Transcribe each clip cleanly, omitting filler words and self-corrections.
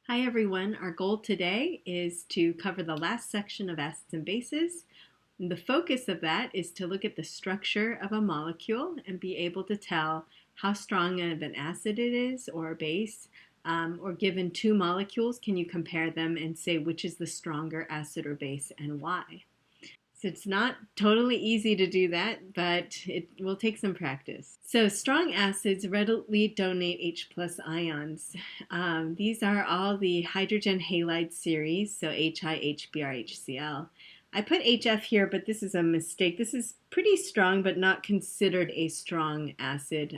Hi everyone, our goal today is to cover the last section of acids and bases. And the focus of that is to look at the structure of a molecule and be able to tell how strong of an acid it is or a base, or given two molecules, can you compare them and say which is the stronger acid or base and why? So it's not totally easy to do that, but it will take some practice. So strong acids readily donate H plus ions. These are all the hydrogen halide series, so HI, HBr, HCl. I put HF here, but this is a mistake. This is pretty strong, but not considered a strong acid.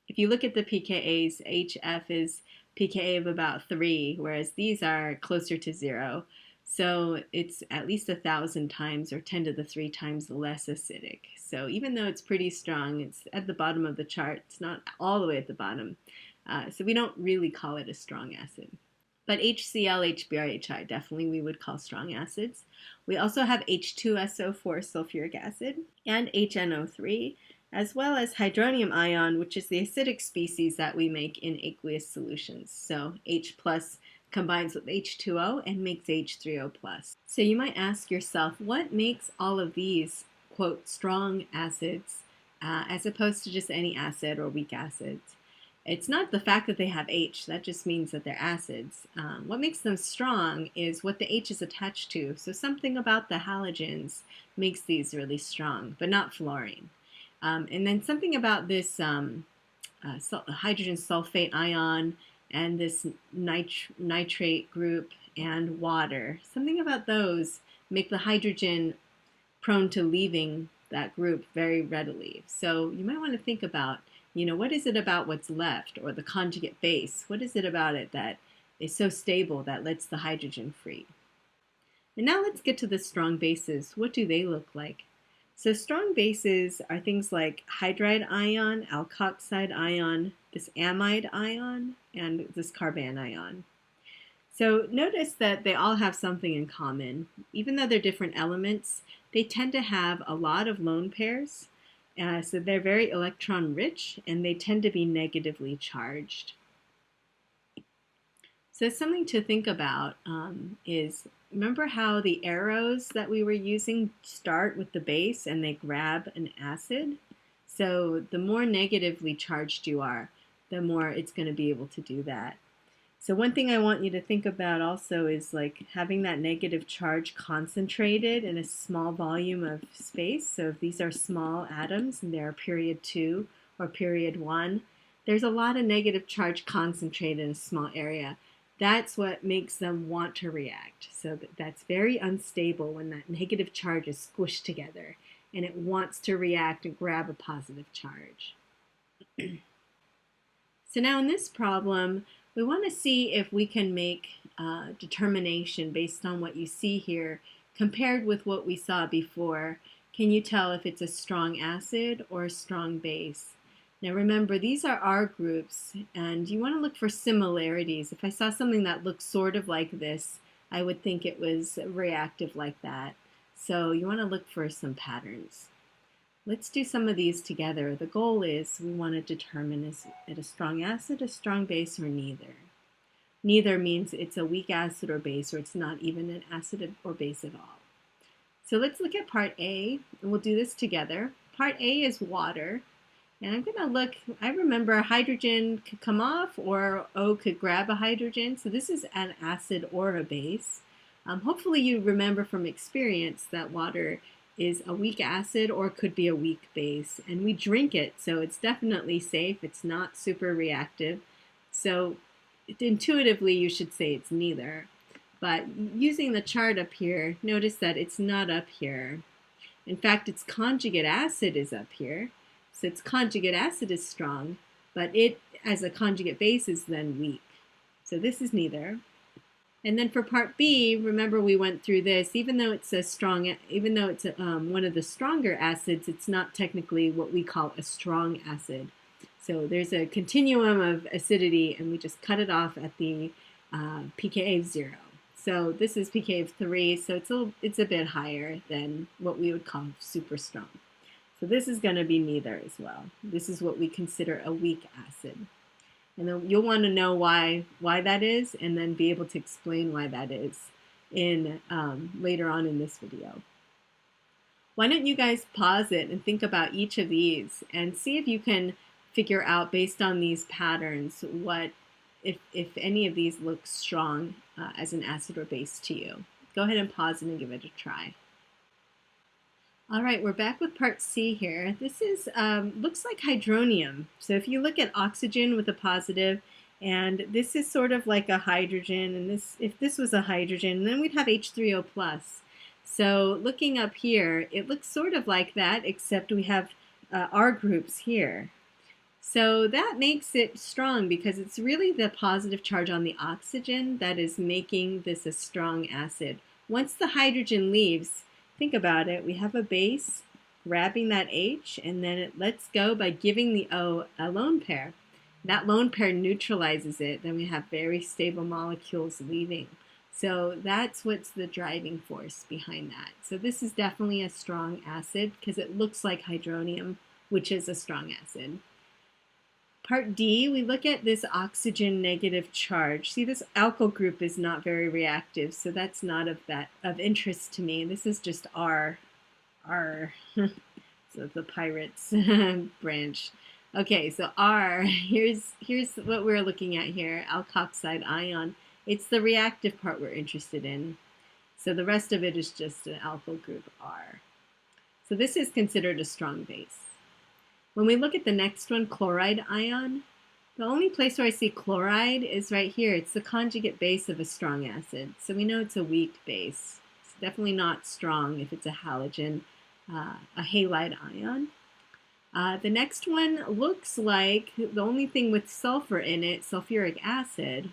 If you look at the pKa's, HF is pKa of about 3, whereas these are closer to 0. So it's at least 1,000 times or 10 to the 3 times less acidic. So even though it's pretty strong, it's at the bottom of the chart. It's not all the way at the bottom. So we don't really call it a strong acid. But HCl, HBr, HI, definitely we would call strong acids. We also have H2SO4 sulfuric acid and HNO3, as well as hydronium ion, which is the acidic species that we make in aqueous solutions. So H plus combines with H2O and makes H3O plus. So you might ask yourself, what makes all of these, quote, strong acids as opposed to just any acid or weak acids? It's not the fact that they have H, that just means that they're acids. What makes them strong is what the H is attached to. So something about the halogens makes these really strong, but not fluorine. And then something about this hydrogen sulfate ion and this nitrate group and water, something about those make the hydrogen prone to leaving that group very readily. So you might want to think about, what is it about what's left, or the conjugate base? What is it about it that is so stable that lets the hydrogen free? And now let's get to the strong bases. What do they look like? So strong bases are things like hydride ion, alkoxide ion, this amide ion, and this carbon ion. So notice that they all have something in common. Even though they're different elements, they tend to have a lot of lone pairs. So they're very electron rich, and they tend to be negatively charged. So something to think about is, remember how the arrows that we were using start with the base and they grab an acid? So the more negatively charged you are, the more it's going to be able to do that. So one thing I want you to think about also is like having that negative charge concentrated in a small volume of space. So if these are small atoms and they're period 2 or period 1, there's a lot of negative charge concentrated in a small area. That's what makes them want to react. So that's very unstable when that negative charge is squished together and it wants to react and grab a positive charge. So now in this problem, we want to see if we can make a determination based on what you see here compared with what we saw before. Can you tell if it's a strong acid or a strong base? Now remember, these are R groups, and you want to look for similarities. If I saw something that looked sort of like this, I would think it was reactive like that. So you want to look for some patterns. Let's do some of these together. The goal is we want to determine, is it a strong acid, a strong base, or neither? Neither means it's a weak acid or base, or it's not even an acid or base at all. So let's look at part A, and we'll do this together. Part A is water. And I'm going to look, I remember hydrogen could come off or O could grab a hydrogen. So this is an acid or a base. Hopefully you remember from experience that water is a weak acid or could be a weak base. And we drink it, so it's definitely safe. It's not super reactive. So intuitively you should say it's neither. But using the chart up here, notice that it's not up here. In fact, its conjugate acid is up here. So its conjugate acid is strong, but it as a conjugate base is then weak. So this is neither. And then for part B, remember we went through this, even though it's one of the stronger acids, it's not technically what we call a strong acid. So there's a continuum of acidity, and we just cut it off at the pKa of 0. So this is pKa of 3, so it's a bit higher than what we would call super strong. So this is going to be neither as well. This is what we consider a weak acid. And then you'll want to know why that is, and then be able to explain why that is in later on in this video. Why don't you guys pause it and think about each of these and see if you can figure out, based on these patterns, what if any of these look strong as an acid or base to you. Go ahead and pause it and give it a try. All right, we're back with part C here. This is looks like hydronium. So if you look at oxygen with a positive, and this is sort of like a hydrogen, and if this was a hydrogen, then we'd have H3O plus. So looking up here, it looks sort of like that, except we have R groups here. So that makes it strong because it's really the positive charge on the oxygen that is making this a strong acid. Once the hydrogen leaves, think about it, we have a base grabbing that H, and then it lets go by giving the O a lone pair. That lone pair neutralizes it, then we have very stable molecules leaving. So that's what's the driving force behind that. So this is definitely a strong acid because it looks like hydronium, which is a strong acid. Part D, we look at this oxygen negative charge. See, this alkyl group is not very reactive, so that's not of interest to me. This is just R, so the pirates branch. Okay, so R, here's what we're looking at here, alkoxide ion. It's the reactive part we're interested in. So the rest of it is just an alkyl group R. So this is considered a strong base. When we look at the next one, chloride ion, the only place where I see chloride is right here. It's the conjugate base of a strong acid. So we know it's a weak base. It's definitely not strong if it's a halogen, a halide ion. The next one looks like the only thing with sulfur in it, sulfuric acid.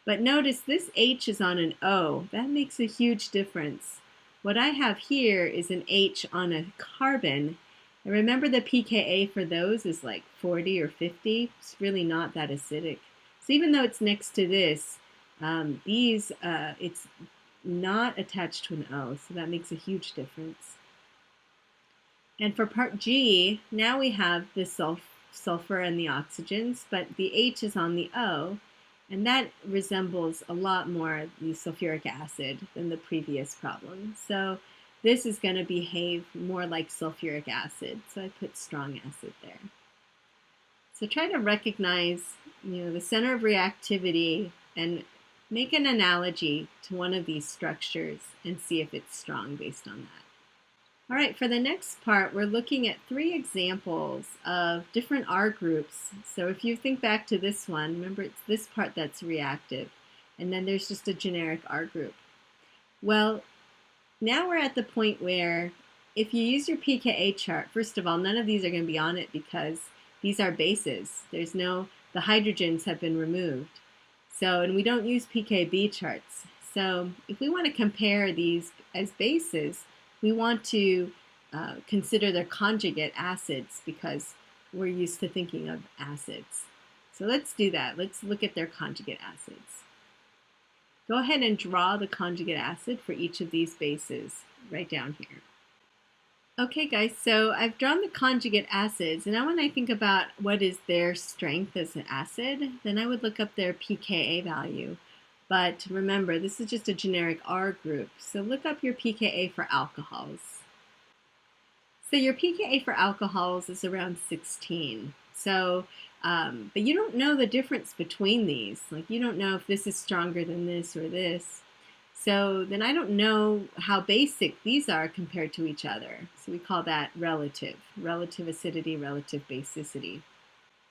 But notice this H is on an O. That makes a huge difference. What I have here is an H on a carbon. And remember the pKa for those is like 40 or 50. It's really not that acidic. So even though it's next to this, it's not attached to an O. So that makes a huge difference. And for part G, now we have the sulfur and the oxygens, but the H is on the O. And that resembles a lot more the sulfuric acid than the previous problem. So this is going to behave more like sulfuric acid. So I put strong acid there. So try to recognize, the center of reactivity and make an analogy to one of these structures and see if it's strong based on that. All right, for the next part, we're looking at 3 examples of different R groups. So if you think back to this one, remember it's this part that's reactive, and then there's just a generic R group. Well, now we're at the point where if you use your pKa chart, first of all, none of these are going to be on it because these are bases. The hydrogens have been removed. So, and we don't use pKb charts. So if we want to compare these as bases, we want to consider their conjugate acids because we're used to thinking of acids. So let's do that. Let's look at their conjugate acids. Go ahead and draw the conjugate acid for each of these bases right down here. Okay guys, so I've drawn the conjugate acids, and now when I think about what is their strength as an acid, then I would look up their pKa value. But remember, this is just a generic R group, so look up your pKa for alcohols. So your pKa for alcohols is around 16. So, but you don't know the difference between these. Like you don't know if this is stronger than this or this. So then I don't know how basic these are compared to each other. So we call that relative acidity, relative basicity.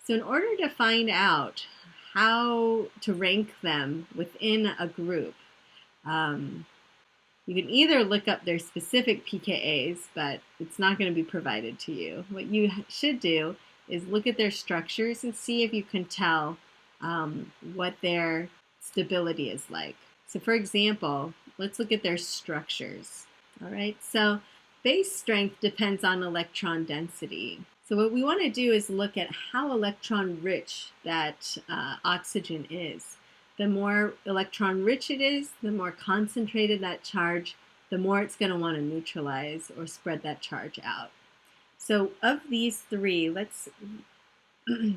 So in order to find out how to rank them within a group, you can either look up their specific pKa's, but it's not going to be provided to you. What you should do is look at their structures and see if you can tell what their stability is like. So for example, let's look at their structures. All right, so base strength depends on electron density. So what we want to do is look at how electron rich that oxygen is. The more electron rich it is, the more concentrated that charge, the more it's going to want to neutralize or spread that charge out. So of these 3, let's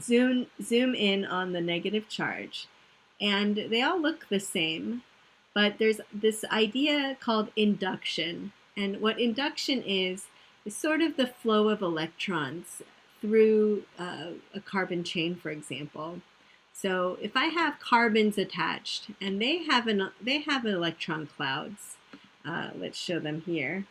zoom in on the negative charge, and they all look the same, but there's this idea called induction. And what induction is sort of the flow of electrons through a carbon chain, for example. So if I have carbons attached and they have electron clouds, let's show them here.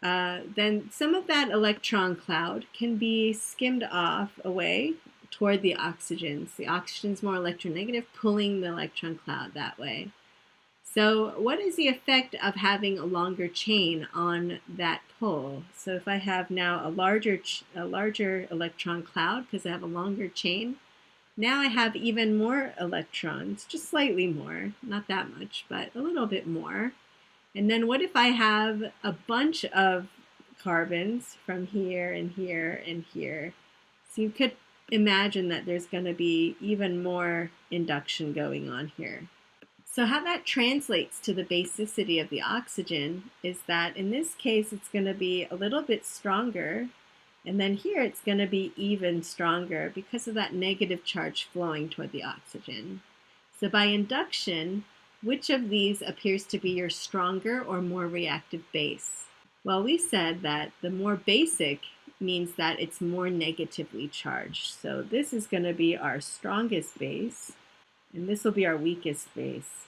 Then some of that electron cloud can be skimmed off away toward the oxygens. The oxygen's more electronegative, pulling the electron cloud that way. So what is the effect of having a longer chain on that pull? So if I have now a larger electron cloud because I have a longer chain, now I have even more electrons, just slightly more, not that much, but a little bit more. And then what if I have a bunch of carbons from here and here and here? So you could imagine that there's going to be even more induction going on here. So how that translates to the basicity of the oxygen is that in this case it's going to be a little bit stronger, and then here it's going to be even stronger because of that negative charge flowing toward the oxygen. So by induction, which of these appears to be your stronger or more reactive base? Well, we said that the more basic means that it's more negatively charged. So this is going to be our strongest base, and this will be our weakest base.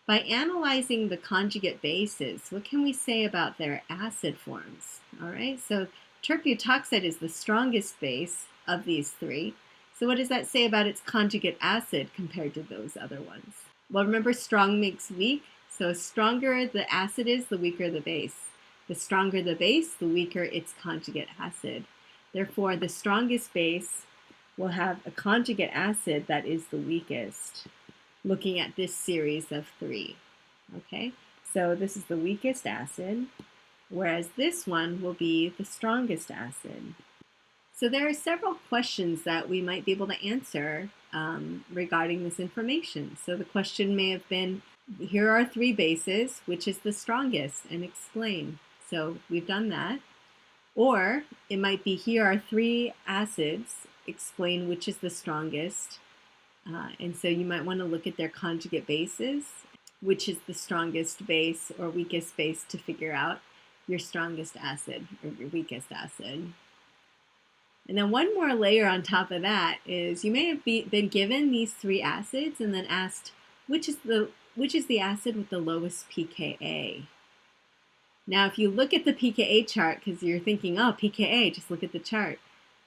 By analyzing the conjugate bases, what can we say about their acid forms? All right, so terbutoxide is the strongest base of these three. So what does that say about its conjugate acid compared to those other ones? Well, remember, strong makes weak. So the stronger the acid is, the weaker the base. The stronger the base, the weaker its conjugate acid. Therefore, the strongest base will have a conjugate acid that is the weakest, looking at this series of three. Okay, so this is the weakest acid, whereas this one will be the strongest acid. So there are several questions that we might be able to answer regarding this information. So the question may have been, here are three bases, which is the strongest, and explain. So we've done that. Or it might be, here are three acids, explain which is the strongest. And so you might want to look at their conjugate bases, which is the strongest base or weakest base, to figure out your strongest acid or your weakest acid. And then one more layer on top of that is you may have been given these three acids and then asked, which is the acid with the lowest pKa? Now, if you look at the pKa chart, because you're thinking, oh, pKa, just look at the chart,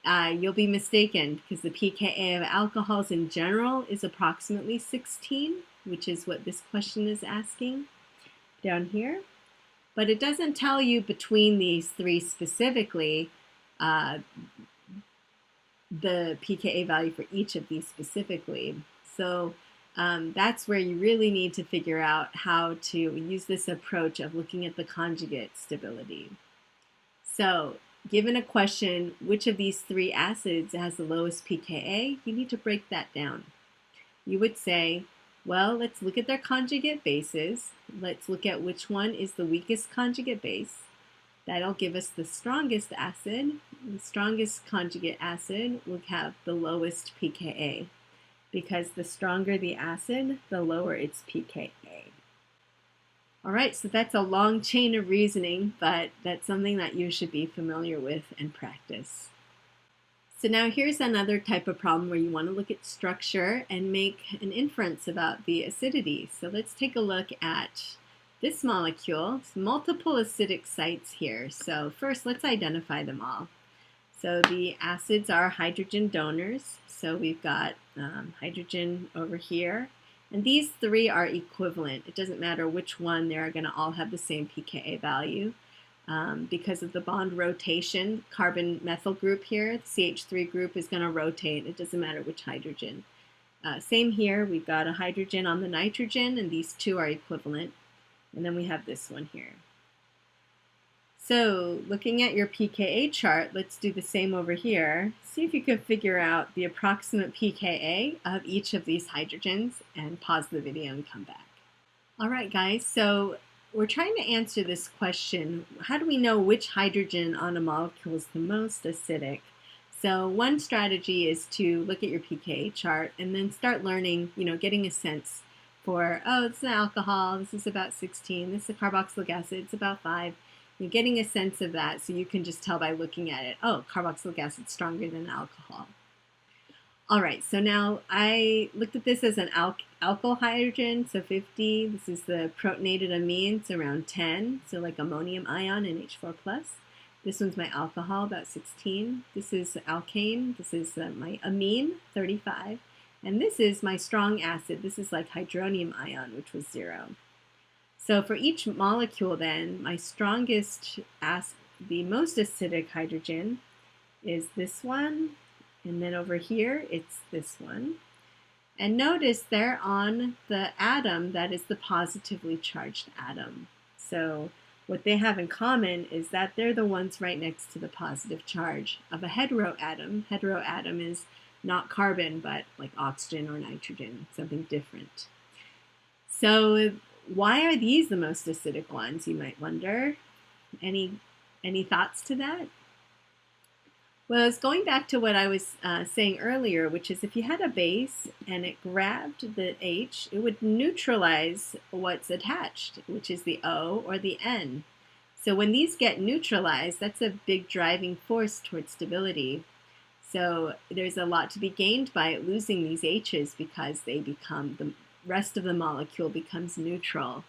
you'll be mistaken, because the pKa of alcohols in general is approximately 16, which is what this question is asking down here. But it doesn't tell you between these three specifically the pKa value for each of these specifically. So that's where you really need to figure out how to use this approach of looking at the conjugate stability. So given a question, which of these three acids has the lowest pKa, you need to break that down. You would say, well, let's look at their conjugate bases. Let's look at which one is the weakest conjugate base. That'll give us the strongest acid. The strongest conjugate acid will have the lowest pKa, because the stronger the acid, the lower its pKa. All right, so that's a long chain of reasoning, but that's something that you should be familiar with and practice. So now here's another type of problem where you want to look at structure and make an inference about the acidity. So let's take a look at this molecule. It's multiple acidic sites here. So first, let's identify them all. So the acids are hydrogen donors. So we've got hydrogen over here. And these three are equivalent. It doesn't matter which one, they're going to all have the same pKa value. Because of the bond rotation, carbon methyl group here, the CH3 group is going to rotate. It doesn't matter which hydrogen. Same here, we've got a hydrogen on the nitrogen, and these two are equivalent. And then we have this one here. So looking at your pKa chart, let's do the same over here. See if you can figure out the approximate pKa of each of these hydrogens, and pause the video and come back. All right, guys, so we're trying to answer this question. How do we know which hydrogen on a molecule is the most acidic? So one strategy is to look at your pKa chart and then start learning, getting a sense for, oh, this is an alcohol, this is about 16, this is a carboxylic acid, it's about 5. You're getting a sense of that so you can just tell by looking at it, oh, carboxylic acid's stronger than alcohol. All right, so now I looked at this as an alkyl hydrogen, so 50. This is the protonated amines, around 10, so like ammonium ion and H4+. This one's my alcohol, about 16. This is alkane. This is my amine, 35. And this is my strong acid. This is like hydronium ion, which was 0. So for each molecule then, my strongest, the most acidic hydrogen is this one. And then over here, it's this one. And notice they're on the atom that is the positively charged atom. So what they have in common is that they're the ones right next to the positive charge of a heteroatom. Heteroatom is not carbon, but like oxygen or nitrogen, something different. So why are these the most acidic ones, you might wonder? Any thoughts to that? Well, it's going back to what I was saying earlier, which is if you had a base and it grabbed the H, it would neutralize what's attached, which is the O or the N. So when these get neutralized, that's a big driving force towards stability. So there's a lot to be gained by losing these H's because they become, the rest of the molecule becomes neutral.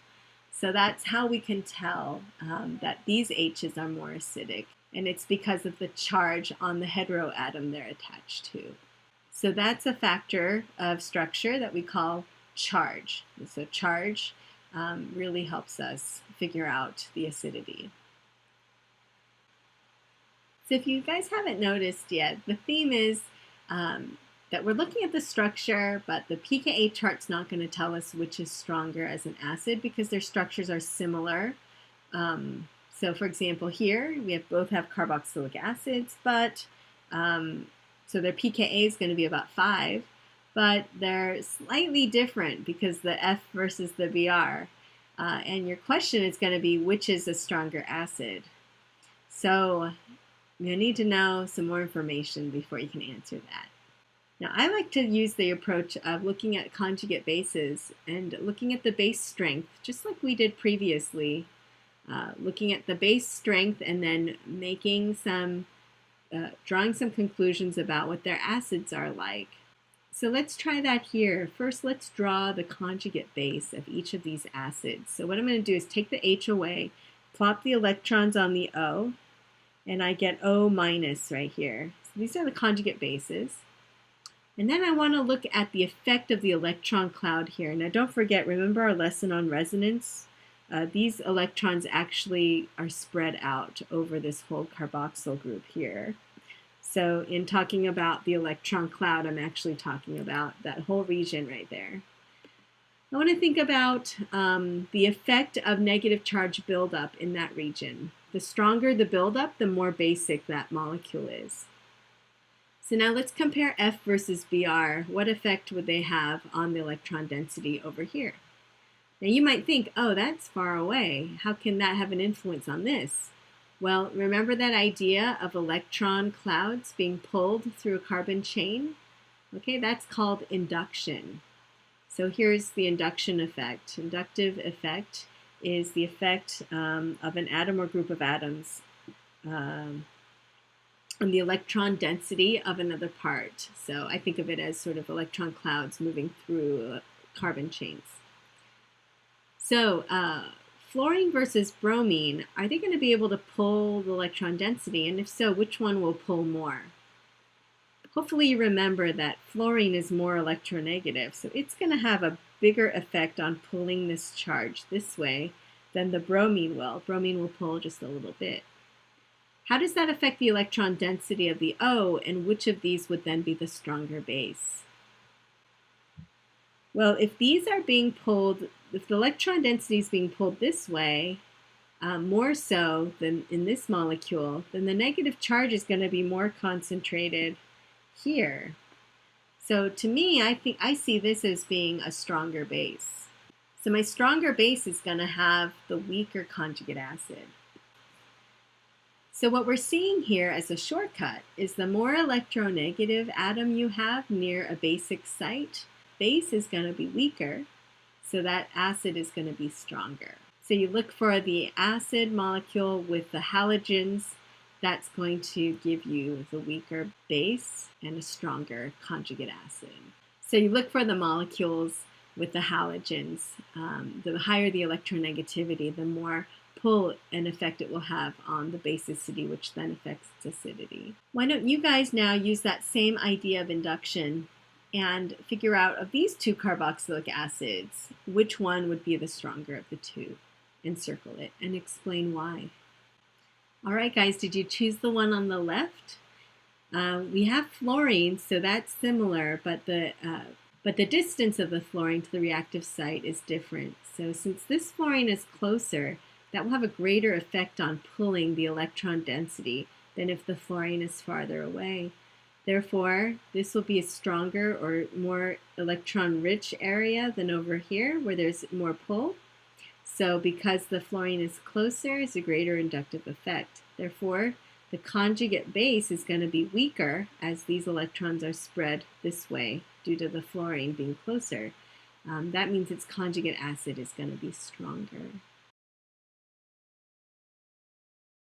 So that's how we can tell that these H's are more acidic. And it's because of the charge on the heteroatom they're attached to. So that's a factor of structure that we call charge. And so charge really helps us figure out the acidity. So if you guys haven't noticed yet, the theme is that we're looking at the structure, but the pKa chart's not going to tell us which is stronger as an acid because their structures are similar. So for example, here we both have carboxylic acids, but so their pKa is going to be about 5, but they're slightly different because the F versus the Br. And your question is going to be, which is a stronger acid? So you need to know some more information before you can answer that. Now, I like to use the approach of looking at conjugate bases and looking at the base strength, just like we did previously. Looking at the base strength and then making some, drawing some conclusions about what their acids are like. So let's try that here. First, let's draw the conjugate base of each of these acids. So what I'm going to do is take the H away, plop the electrons on the O, and I get O minus right here. So these are the conjugate bases. And then I want to look at the effect of the electron cloud here. Now don't forget, remember our lesson on resonance? These electrons actually are spread out over this whole carboxyl group here. So in talking about the electron cloud, I'm actually talking about that whole region right there. I want to think about the effect of negative charge buildup in that region. The stronger the buildup, the more basic that molecule is. So now let's compare F versus Br. What effect would they have on the electron density over here? Now you might think, oh, that's far away. How can that have an influence on this? Well, remember that idea of electron clouds being pulled through a carbon chain? Okay, that's called induction. So here's the induction effect. Inductive effect is the effect of an atom or group of atoms on the electron density of another part. So I think of it as sort of electron clouds moving through carbon chains. So fluorine versus bromine, are they going to be able to pull the electron density? And if so, which one will pull more? Hopefully you remember that fluorine is more electronegative, so it's going to have a bigger effect on pulling this charge this way than the bromine will. Bromine will pull just a little bit. How does that affect the electron density of the O, and which of these would then be the stronger base? Well, if these are being pulled, if the electron density is being pulled this way, more so than in this molecule, then the negative charge is going to be more concentrated here. So to me, I see this as being a stronger base. So my stronger base is going to have the weaker conjugate acid. So what we're seeing here as a shortcut is the more electronegative atom you have near a basic site, base is going to be weaker, so that acid is going to be stronger. So you look for the acid molecule with the halogens. That's going to give you the weaker base and a stronger conjugate acid. So you look for the molecules with the halogens. The higher the electronegativity, the more pull and effect it will have on the basicity, which then affects its acidity. Why don't you guys now use that same idea of induction and figure out, of these two carboxylic acids, which one would be the stronger of the two, and circle it and explain why. All right, guys, did you choose the one on the left? We have fluorine, so that's similar, but the distance of the fluorine to the reactive site is different. So since this fluorine is closer, that will have a greater effect on pulling the electron density than if the fluorine is farther away. Therefore, this will be a stronger or more electron-rich area than over here where there's more pull. So because the fluorine is closer, it's a greater inductive effect. Therefore, the conjugate base is going to be weaker as these electrons are spread this way due to the fluorine being closer. That means its conjugate acid is going to be stronger.